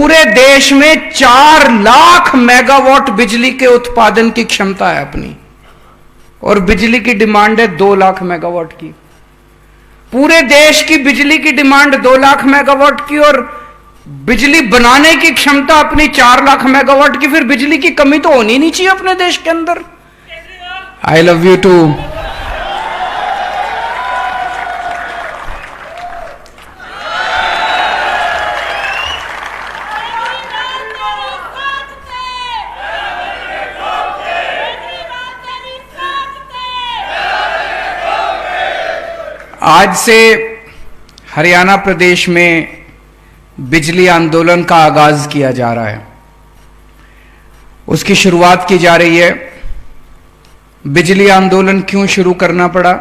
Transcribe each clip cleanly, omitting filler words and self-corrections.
पूरे देश में 4 लाख मेगावाट बिजली के उत्पादन की क्षमता है अपनी, और बिजली की डिमांड है 2 लाख मेगावाट की। पूरे देश की बिजली की डिमांड 2 लाख मेगावाट की और बिजली बनाने की क्षमता अपनी 4 लाख मेगावाट की। फिर बिजली की कमी तो होनी नहीं चाहिए अपने देश के अंदर। I love you too. आज से हरियाणा प्रदेश में बिजली आंदोलन का आगाज किया जा रहा है, उसकी शुरुआत की जा रही है। बिजली आंदोलन क्यों शुरू करना पड़ा,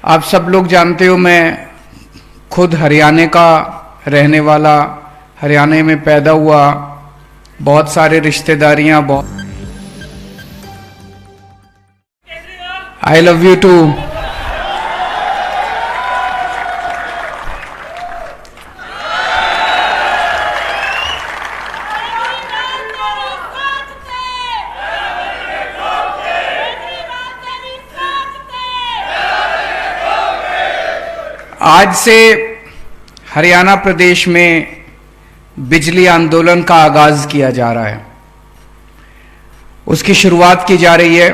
आप सब लोग जानते हो। मैं खुद हरियाणा का रहने वाला, हरियाणा में पैदा हुआ, बहुत सारे रिश्तेदारियां, बहुत। I love you too. आज से हरियाणा प्रदेश में बिजली आंदोलन का आगाज किया जा रहा है, उसकी शुरुआत की जा रही है।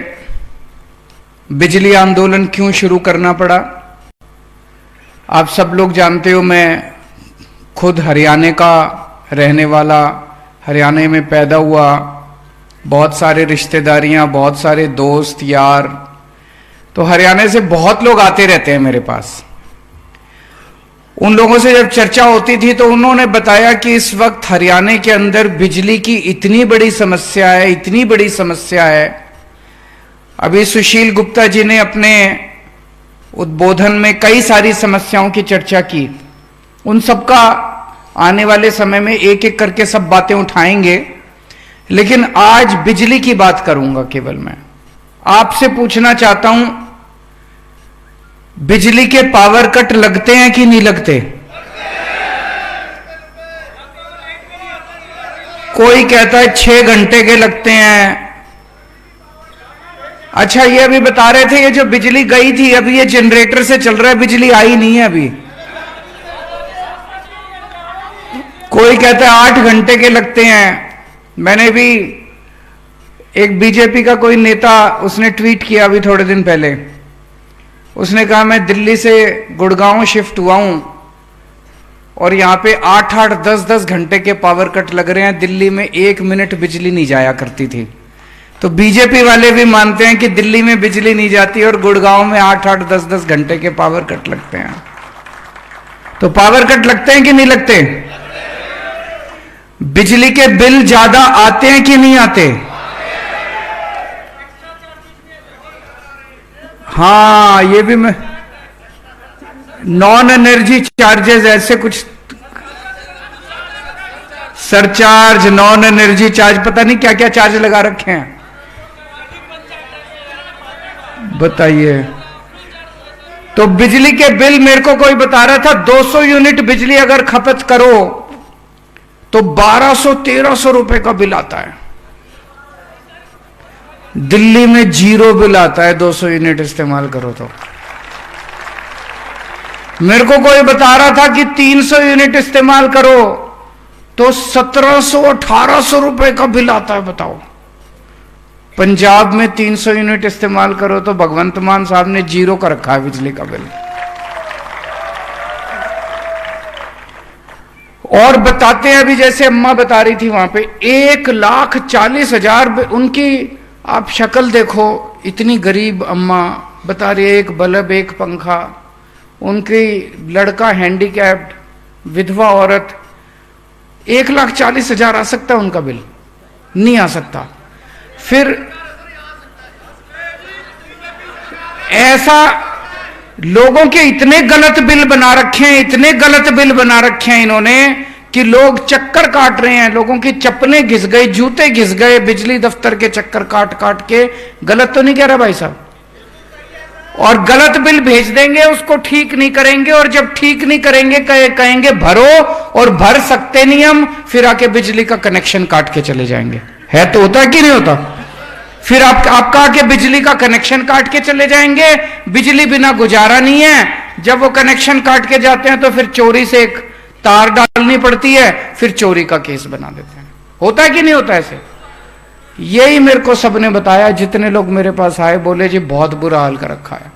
बिजली आंदोलन क्यों शुरू करना पड़ा, आप सब लोग जानते हो। मैं खुद हरियाणा का रहने वाला, हरियाणा में पैदा हुआ, बहुत सारे रिश्तेदारियां, बहुत सारे दोस्त यार, तो हरियाणा से बहुत लोग आते रहते हैं मेरे पास। उन लोगों से जब चर्चा होती थी तो उन्होंने बताया कि इस वक्त हरियाणा के अंदर बिजली की इतनी बड़ी समस्या है, इतनी बड़ी समस्या है। अभी सुशील गुप्ता जी ने अपने उद्बोधन में कई सारी समस्याओं की चर्चा की। उन सबका आने वाले समय में एक एक करके सब बातें उठाएंगे, लेकिन आज बिजली की बात करूंगा केवल। मैं आपसे पूछना चाहता हूं, बिजली के पावर कट लगते हैं कि नहीं लगते? कोई कहता है 6 घंटे के लगते हैं। अच्छा, ये अभी बता रहे थे, ये जो बिजली गई थी अभी ये जनरेटर से चल रहा है, बिजली आई नहीं है अभी। कोई कहता है 8 घंटे के लगते हैं। मैंने भी एक बीजेपी का कोई नेता, उसने ट्वीट किया अभी थोड़े दिन पहले। उसने कहा मैं दिल्ली से गुड़गांव शिफ्ट हुआ हूं और यहां पे 8-8, 10-10 घंटे के पावर कट लग रहे हैं। दिल्ली में 1 मिनट बिजली नहीं जाया करती थी। तो बीजेपी वाले भी मानते हैं कि दिल्ली में बिजली नहीं जाती और गुड़गांव में 8-8, 10-10 घंटे के पावर कट लगते हैं। तो पावर कट लगते हैं कि नहीं लगते? बिजली के बिल ज्यादा आते हैं कि नहीं आते? हाँ, ये भी मैं, नॉन एनर्जी चार्जेस, ऐसे कुछ सरचार्ज, नॉन एनर्जी चार्ज, पता नहीं क्या क्या चार्ज लगा रखे हैं। बताइए। तो बिजली के बिल, मेरे को कोई बता रहा था 200 यूनिट बिजली अगर खपत करो तो 1200-1300 रुपए का बिल आता है। दिल्ली में 0 बिल आता है 200 यूनिट इस्तेमाल करो तो। मेरे को कोई बता रहा था कि 300 यूनिट इस्तेमाल करो तो 1700-1800 रुपए का बिल आता है। बताओ, पंजाब में 300 यूनिट इस्तेमाल करो तो भगवंत मान साहब ने 0 का रखा है बिजली का बिल। और बताते हैं, अभी जैसे अम्मा बता रही थी वहां पे 1,40,000 उनकी, आप शक्ल देखो, इतनी गरीब अम्मा बता रही है, एक बल्ब, एक पंखा, उनकी लड़का हैंडीकैप्ड, विधवा औरत, 1,40,000 आ सकता है उनका बिल? नहीं आ सकता। फिर ऐसा लोगों के इतने गलत बिल बना रखे हैं, इतने गलत बिल बना रखे हैं इन्होंने कि लोग चक्कर काट रहे हैं। लोगों की चप्पलें घिस गई, जूते घिस गए बिजली दफ्तर के चक्कर काट काट के। गलत तो नहीं कह रहा भाई साहब? और गलत बिल भेज देंगे, उसको ठीक नहीं करेंगे, और जब ठीक नहीं करेंगे कहेंगे भरो, और भर सकते नहीं हम, फिर आके बिजली का कनेक्शन काट के चले जाएंगे। है तो होता है कि नहीं होता? फिर आपका आके बिजली का कनेक्शन काट के चले जाएंगे, बिजली बिना गुजारा नहीं है। जब वो कनेक्शन काट के जाते हैं तो फिर चोरी से एक तार डालनी पड़ती है, फिर चोरी का केस बना देते हैं। होता है कि नहीं होता ऐसे? यही मेरे को सबने बताया, जितने लोग मेरे पास आए बोले जी बहुत बुरा हाल कर रखा है।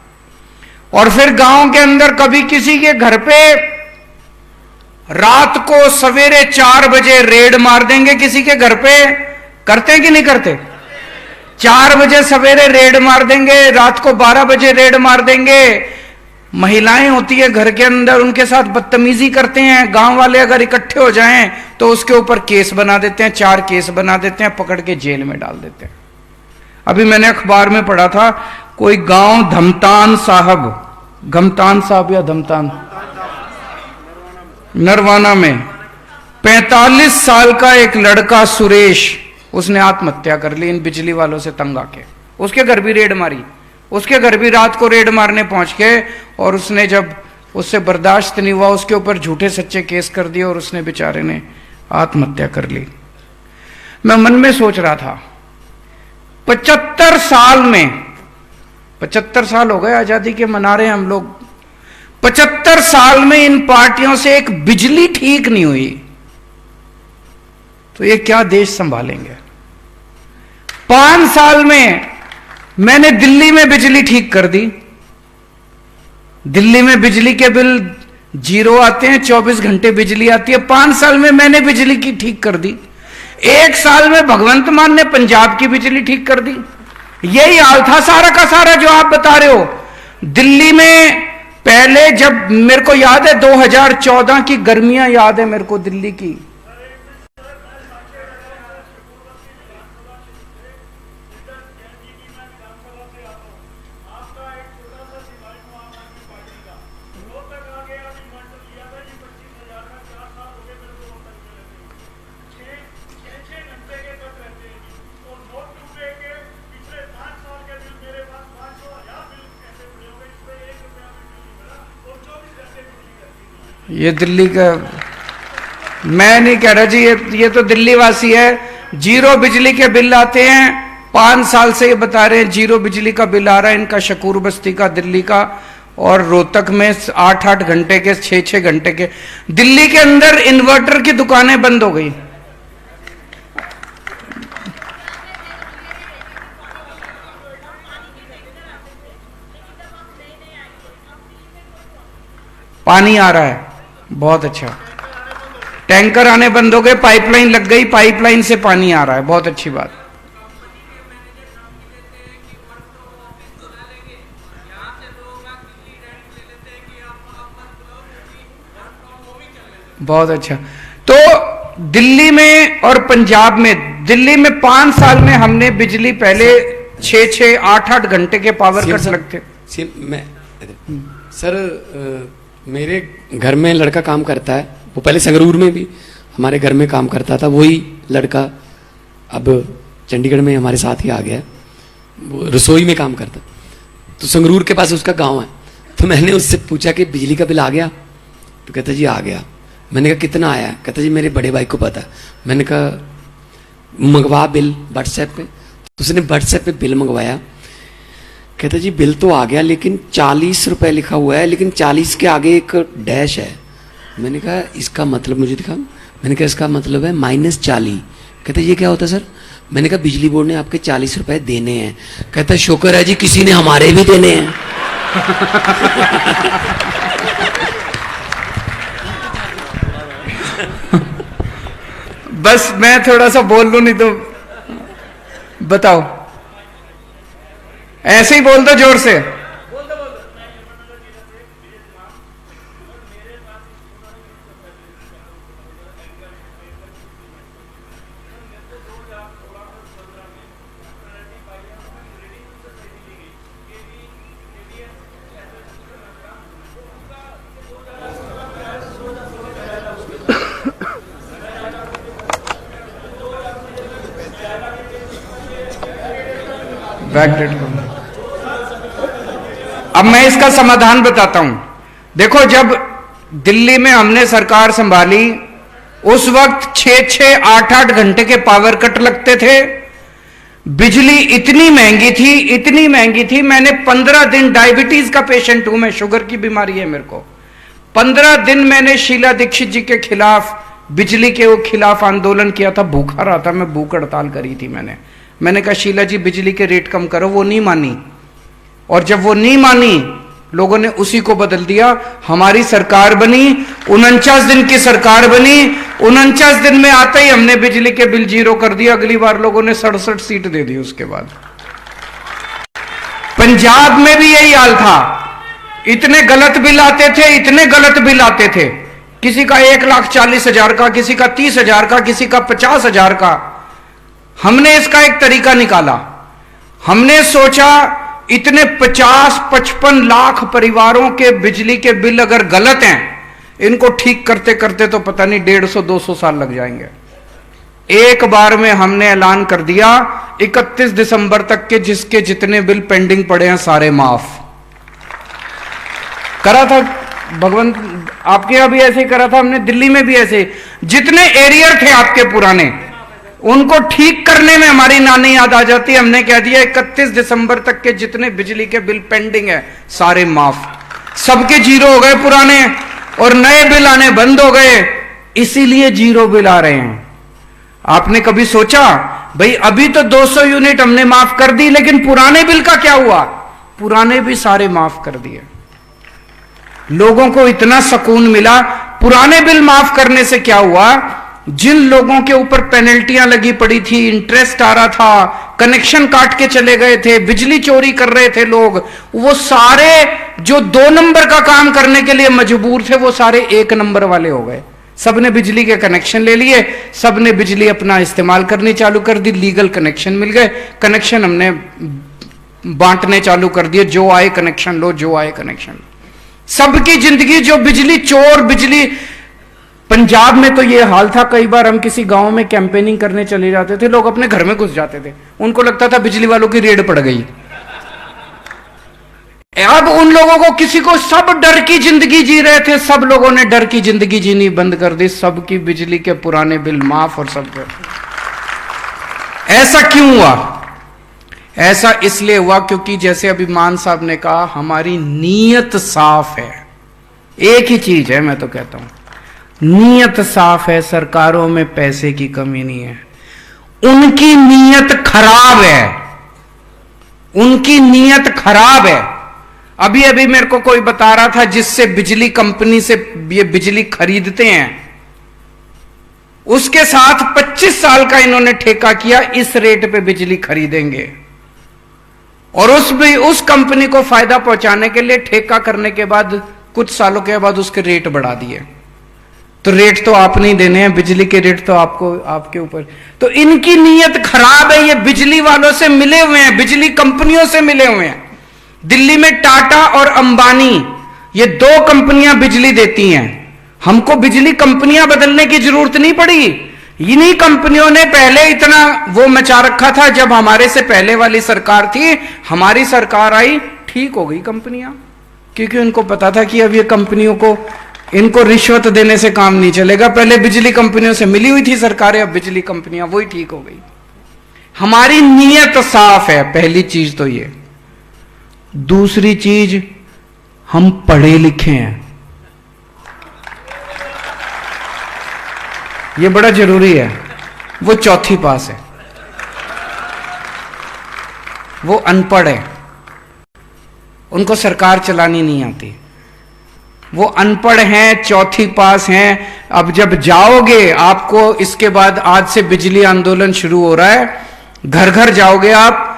और फिर गांव के अंदर कभी किसी के घर पे रात को सवेरे 4 बजे रेड मार देंगे, किसी के घर पे करते हैं कि नहीं करते? 4 बजे सवेरे रेड मार देंगे, रात को 12 बजे रेड मार देंगे। महिलाएं होती है घर के अंदर, उनके साथ बदतमीजी करते हैं। गांव वाले अगर इकट्ठे हो जाएं तो उसके ऊपर केस बना देते हैं, 4 केस बना देते हैं, पकड़ के जेल में डाल देते हैं। अभी मैंने अखबार में पढ़ा था, कोई गांव धमतान साहब, घमतान साहब या धमतान, नरवाना में 45 साल का एक लड़का सुरेश, उसने आत्महत्या कर ली इन बिजली वालों से तंग आके। उसके घर भी रेड मारी, उसके घर भी रात को रेड मारने पहुंच के, और उसने जब उससे बर्दाश्त नहीं हुआ उसके ऊपर झूठे सच्चे केस कर दिए और उसने बेचारे ने आत्महत्या कर ली। मैं मन में सोच रहा था 75 साल में, 75 साल हो गए आजादी के, मना रहे हैं हम लोग, 75 साल में इन पार्टियों से एक बिजली ठीक नहीं हुई, तो ये क्या देश संभालेंगे? 5 साल में मैंने दिल्ली में बिजली ठीक कर दी। दिल्ली में बिजली के बिल 0 आते हैं, 24 घंटे बिजली आती है। 5 साल में मैंने बिजली की ठीक कर दी। 1 साल में भगवंत मान ने पंजाब की बिजली ठीक कर दी। यही हाल था सारा का सारा जो आप बता रहे हो। दिल्ली में पहले, जब मेरे को याद है 2014 की गर्मियां याद है मेरे को दिल्ली की, ये दिल्ली का, मैं नहीं कह रहा जी, ये तो दिल्ली वासी है। 0 बिजली के बिल आते हैं, 5 साल से ये बता रहे हैं 0 बिजली का बिल आ रहा है इनका, शकूर बस्ती का, दिल्ली का। और रोहतक में 8-8 घंटे के, 6-6 घंटे के। दिल्ली के अंदर इन्वर्टर की दुकानें बंद हो गई। पानी आ रहा है, बहुत अच्छा। टैंकर आने बंद हो गए, पाइपलाइन लग गई, पाइपलाइन से पानी आ रहा है, बहुत अच्छी बात। बहुत अच्छा। तो दिल्ली में और पंजाब में, दिल्ली में 5 साल में हमने बिजली पहले 6-6, 8-8 घंटे के पावर कट लगते। सर मेरे घर में लड़का काम करता है, वो पहले संगरूर में भी हमारे घर में काम करता था। वही लड़का अब चंडीगढ़ में हमारे साथ ही आ गया, वो रसोई में काम करता। तो संगरूर के पास उसका गांव है। तो मैंने उससे पूछा कि बिजली का बिल आ गया? तो कहता जी आ गया। मैंने कहा कितना आया? कहता जी मेरे बड़े भाई को पता। मैंने कहा मंगवा बिल व्हाट्सएप पे। तो उसने व्हाट्सएप पे बिल मंगवाया। कहता जी बिल तो आ गया, लेकिन 40 रुपए लिखा हुआ है, लेकिन 40 के आगे एक डैश है। मैंने कहा इसका मतलब मुझे दिखा। मैंने कहा इसका मतलब है -40। कहता ये क्या होता है सर? मैंने कहा बिजली बोर्ड ने आपके 40 रुपए देने हैं। कहता शुक्र है जी किसी ने हमारे भी देने हैं। बस मैं थोड़ा सा बोल लूं, नहीं तो बताओ। ऐसे ही बोल दो जोर से। बैकडेट अब मैं इसका समाधान बताता हूं। देखो, जब दिल्ली में हमने सरकार संभाली उस वक्त 6-6, 8-8 घंटे के पावर कट लगते थे। बिजली इतनी महंगी थी। मैंने 15 दिन, डायबिटीज का पेशेंट हूं मैं, शुगर की बीमारी है मेरे को, 15 दिन मैंने शीला दीक्षित जी के खिलाफ, बिजली के खिलाफ आंदोलन किया था। भूखा रहा था मैं, भूख हड़ताल करी थी मैंने कहा शीला जी बिजली के रेट कम करो। वो नहीं मानी, और जब वो नहीं मानी लोगों ने उसी को बदल दिया। हमारी सरकार बनी, 49 दिन की सरकार बनी। 49 दिन में आते ही हमने बिजली के बिल 0 कर दिया। अगली बार लोगों ने 67 सीट दे दी उसके बाद। पंजाब में भी यही हाल था। इतने गलत बिल आते थे, किसी का 1,40,000 का, किसी का 30,000 का, किसी का 50,000 का। हमने इसका एक तरीका निकाला। हमने सोचा इतने 50-55 लाख परिवारों के बिजली के बिल अगर गलत हैं, इनको ठीक करते करते तो पता नहीं 150-200 साल लग जाएंगे। एक बार में हमने ऐलान कर दिया 31 दिसंबर तक के जिसके जितने बिल पेंडिंग पड़े हैं सारे माफ। करा था भगवंत, आपके यहां भी ऐसे करा था हमने, दिल्ली में भी ऐसे। जितने एरियर थे आपके पुराने, उनको ठीक करने में हमारी नानी याद आ जाती है। हमने कह दिया 31 दिसंबर तक के जितने बिजली के बिल पेंडिंग है सारे माफ। सबके 0 हो गए पुराने, और नए बिल आने बंद हो गए, इसीलिए 0 बिल आ रहे हैं। आपने कभी सोचा भाई अभी तो 200 यूनिट हमने माफ कर दी, लेकिन पुराने बिल का क्या हुआ? पुराने भी सारे माफ कर दिए। लोगों को इतना सुकून मिला। पुराने बिल माफ करने से क्या हुआ? जिन लोगों के ऊपर पेनल्टियां लगी पड़ी थी, इंटरेस्ट आ रहा था, कनेक्शन काट के चले गए थे, बिजली चोरी कर रहे थे लोग, वो सारे जो 2 नंबर का काम करने के लिए मजबूर थे, वो सारे 1 नंबर वाले हो गए। सबने बिजली के कनेक्शन ले लिए, सबने बिजली अपना इस्तेमाल करनी चालू कर दी, लीगल कनेक्शन मिल गए, कनेक्शन हमने बांटने चालू कर दिए, जो आए कनेक्शन लो, जो आए कनेक्शन। सबकी जिंदगी जो बिजली चोर, बिजली, पंजाब में तो ये हाल था। कई बार हम किसी गांव में कैंपेनिंग करने चले जाते थे, लोग अपने घर में घुस जाते थे, उनको लगता था बिजली वालों की रेड पड़ गई। अब उन लोगों को, किसी को, सब डर की जिंदगी जी रहे थे, सब लोगों ने डर की जिंदगी जीनी बंद कर दी, सबकी बिजली के पुराने बिल माफ और सब। ऐसा क्यों हुआ? ऐसा इसलिए हुआ क्योंकि जैसे अभी मान साहब ने कहा, हमारी नीयत साफ है। एक ही चीज है, मैं तो कहता हूं, नीयत साफ है। सरकारों में पैसे की कमी नहीं है, उनकी नीयत खराब है, उनकी नीयत खराब है। अभी अभी मेरे को कोई बता रहा था, जिससे बिजली कंपनी से ये बिजली खरीदते हैं, उसके साथ 25 साल का इन्होंने ठेका किया, इस रेट पे बिजली खरीदेंगे, और उस कंपनी को फायदा पहुंचाने के लिए ठेका करने के बाद कुछ सालों के बाद उसके रेट बढ़ा दिए। तो रेट तो आप नहीं देने हैं, बिजली के रेट तो आपको, आपके ऊपर। तो इनकी नीयत खराब है। ये बिजली वालों से मिले हुए हैं, बिजली कंपनियों से मिले हुए हैं। दिल्ली में टाटा और अंबानी, ये 2 कंपनियां बिजली देती हैं। हमको बिजली कंपनियां बदलने की जरूरत नहीं पड़ी। इन्हीं कंपनियों ने पहले इतना वो मचा रखा था। जब हमारे से पहले वाली सरकार थी, हमारी सरकार आई, ठीक हो गई कंपनियां, क्योंकि उनको पता था कि अब ये कंपनियों को, इनको रिश्वत देने से काम नहीं चलेगा। पहले बिजली कंपनियों से मिली हुई थी सरकारें, अब बिजली कंपनियां, वही ठीक हो गई। हमारी नीयत साफ है, पहली चीज तो ये। दूसरी चीज, हम पढ़े लिखे हैं, ये बड़ा जरूरी है। वो 4वीं पास है, वो अनपढ़ है, उनको सरकार चलानी नहीं आती। वो अनपढ़ हैं, 4वीं पास हैं। अब जब जाओगे, आपको इसके बाद, आज से बिजली आंदोलन शुरू हो रहा है, घर घर जाओगे आप,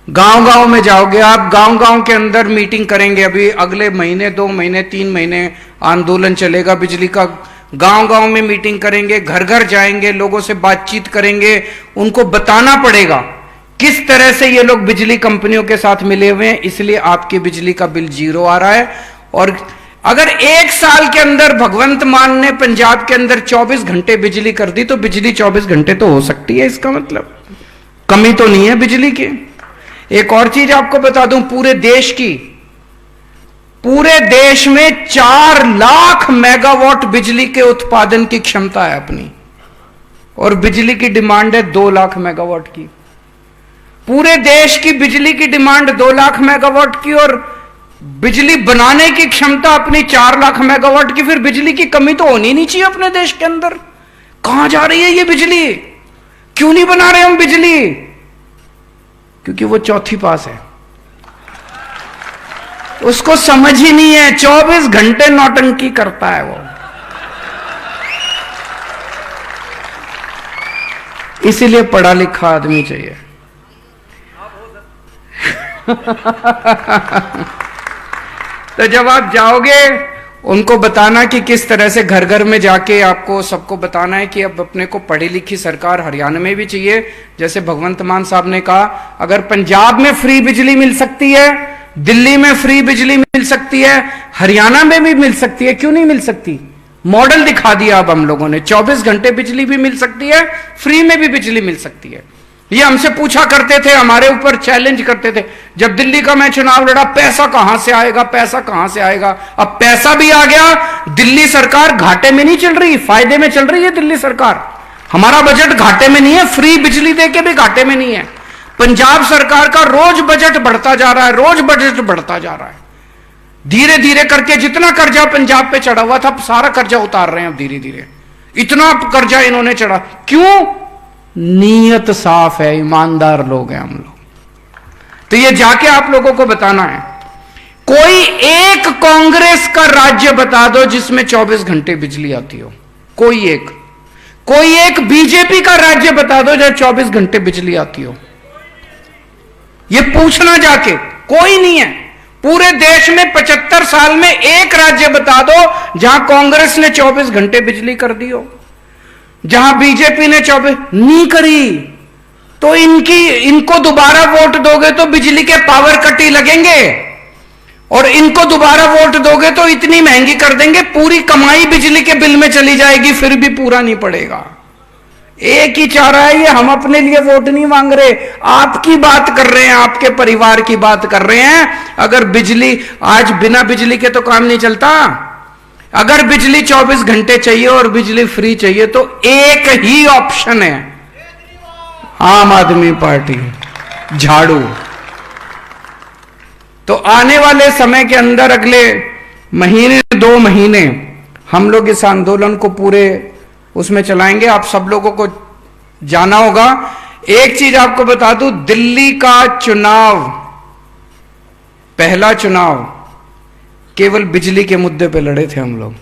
गांव गांव में जाओगे आप, गांव गांव के अंदर मीटिंग करेंगे। अभी अगले महीने, 2 महीने, 3 महीने आंदोलन चलेगा बिजली का। गांव गांव में मीटिंग करेंगे, घर घर जाएंगे, लोगों से बातचीत करेंगे, उनको बताना पड़ेगा किस तरह से ये लोग बिजली कंपनियों के साथ मिले हुए हैं, इसलिए आपकी बिजली का बिल 0 आ रहा है। और अगर 1 साल के अंदर भगवंत मान ने पंजाब के अंदर 24 घंटे बिजली कर दी, तो बिजली 24 घंटे तो हो सकती है, इसका मतलब कमी तो नहीं है बिजली की। एक और चीज आपको बता दूं, पूरे देश की पूरे देश में 4 लाख मेगावाट बिजली के उत्पादन की क्षमता है अपनी, और बिजली की डिमांड है 2 लाख मेगावाट की। पूरे देश की बिजली की डिमांड 2 लाख मेगावाट की, और बिजली बनाने की क्षमता अपनी 4 लाख मेगावाट की। फिर बिजली की कमी तो होनी नहीं चाहिए अपने देश के अंदर। कहां जा रही है ये बिजली? क्यों नहीं बना रहे हम बिजली? क्योंकि वो चौथी पास है, उसको समझ ही नहीं है, 24 घंटे नौटंकी करता है वो। इसीलिए पढ़ा लिखा आदमी चाहिए। तो जब आप जाओगे, उनको बताना कि किस तरह से घर घर में जाके आपको सबको बताना है कि अब अपने को पढ़ी लिखी सरकार हरियाणा में भी चाहिए। जैसे भगवंत मान साहब ने कहा, अगर पंजाब में फ्री बिजली मिल सकती है, दिल्ली में फ्री बिजली मिल सकती है, हरियाणा में भी मिल सकती है, क्यों नहीं मिल सकती? मॉडल दिखा दिया अब हम लोगों ने। 24 घंटे बिजली भी मिल सकती है, फ्री में भी बिजली मिल सकती है। ये हमसे पूछा करते थे, हमारे ऊपर चैलेंज करते थे जब दिल्ली का मैं चुनाव लड़ा, पैसा कहां से आएगा, पैसा कहां से आएगा। अब पैसा भी आ गया। दिल्ली सरकार घाटे में नहीं चल रही, फायदे में चल रही है दिल्ली सरकार। हमारा बजट घाटे में नहीं है, फ्री बिजली देके भी घाटे में नहीं है। पंजाब सरकार का रोज बजट बढ़ता जा रहा है, रोज बजट बढ़ता जा रहा है। धीरे धीरे करके जितना कर्जा पंजाब पे चढ़ा हुआ था, सारा कर्जा उतार रहे हैं अब धीरे धीरे। इतना कर्जा इन्होंने चढ़ा, क्यों? नीयत साफ है, ईमानदार लोग हैं हम लोग। तो ये जाके आप लोगों को बताना है। कोई एक कांग्रेस का राज्य बता दो जिसमें 24 घंटे बिजली आती हो। कोई एक बीजेपी का राज्य बता दो जहां 24 घंटे बिजली आती हो। ये पूछना जाके, कोई नहीं है। पूरे देश में 75 साल में एक राज्य बता दो जहां कांग्रेस ने 24 घंटे बिजली कर दी हो, जहां बीजेपी ने 24 नहीं करी। तो इनको दोबारा वोट दोगे तो बिजली के पावर कट ही लगेंगे, और इनको दोबारा वोट दोगे तो इतनी महंगी कर देंगे, पूरी कमाई बिजली के बिल में चली जाएगी, फिर भी पूरा नहीं पड़ेगा। एक ही चाह रहा है ये, हम अपने लिए वोट नहीं मांग रहे, आपकी बात कर रहे हैं, आपके परिवार की बात कर रहे हैं। अगर बिजली, आज बिना बिजली के तो काम नहीं चलता। अगर बिजली 24 घंटे चाहिए और बिजली फ्री चाहिए तो एक ही ऑप्शन है, आम आदमी पार्टी, झाड़ू। तो आने वाले समय के अंदर, अगले महीने 2 महीने, हम लोग इस आंदोलन को पूरे उसमें चलाएंगे। आप सब लोगों को जाना होगा। एक चीज आपको बता दूं, दिल्ली का चुनाव, पहला चुनाव केवल बिजली के मुद्दे पे लड़े थे हम लोग,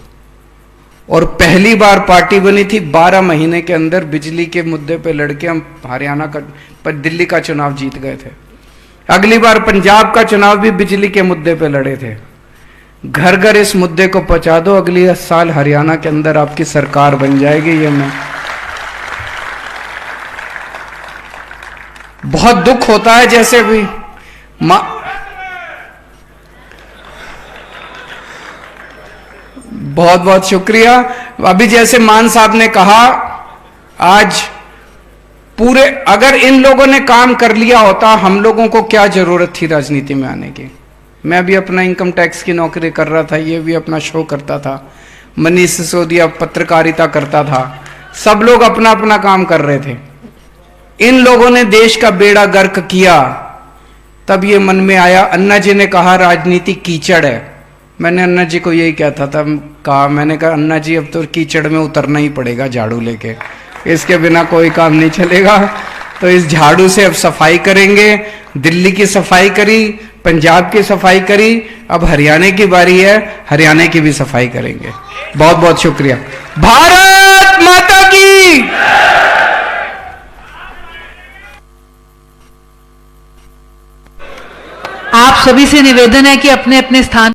और पहली बार पार्टी बनी थी 12 महीने के अंदर बिजली के मुद्दे पे लड़के हम हरियाणा का, पर दिल्ली का चुनाव जीत गए थे। अगली बार पंजाब का चुनाव भी बिजली के मुद्दे पे लड़े थे। घर घर इस मुद्दे को पहुंचा दो, अगले साल हरियाणा के अंदर आपकी सरकार बन जाएगी। ये मैं, बहुत दुख होता है जैसे भी बहुत बहुत शुक्रिया। अभी जैसे मान साहब ने कहा, आज पूरे, अगर इन लोगों ने काम कर लिया होता, हम लोगों को क्या जरूरत थी राजनीति में आने की। मैं भी अपना इनकम टैक्स की नौकरी कर रहा था, ये भी अपना शो करता था, मनीष सिसोदिया पत्रकारिता करता था, सब लोग अपना अपना काम कर रहे थे। इन लोगों ने देश का बेड़ा गर्क किया, तब ये मन में आया। अन्ना जी ने कहा राजनीति कीचड़ है। मैंने अन्ना जी को यही कहता था, मैंने कहा अन्ना जी अब तो कीचड़ में उतरना ही पड़ेगा झाड़ू लेके, इसके बिना कोई काम नहीं चलेगा। तो इस झाड़ू से अब सफाई करेंगे। दिल्ली की सफाई करी, पंजाब की सफाई करी, अब हरियाणा की बारी है, हरियाणा की भी सफाई करेंगे। बहुत बहुत शुक्रिया। भारत माता की। आप सभी से निवेदन है कि अपने अपने स्थान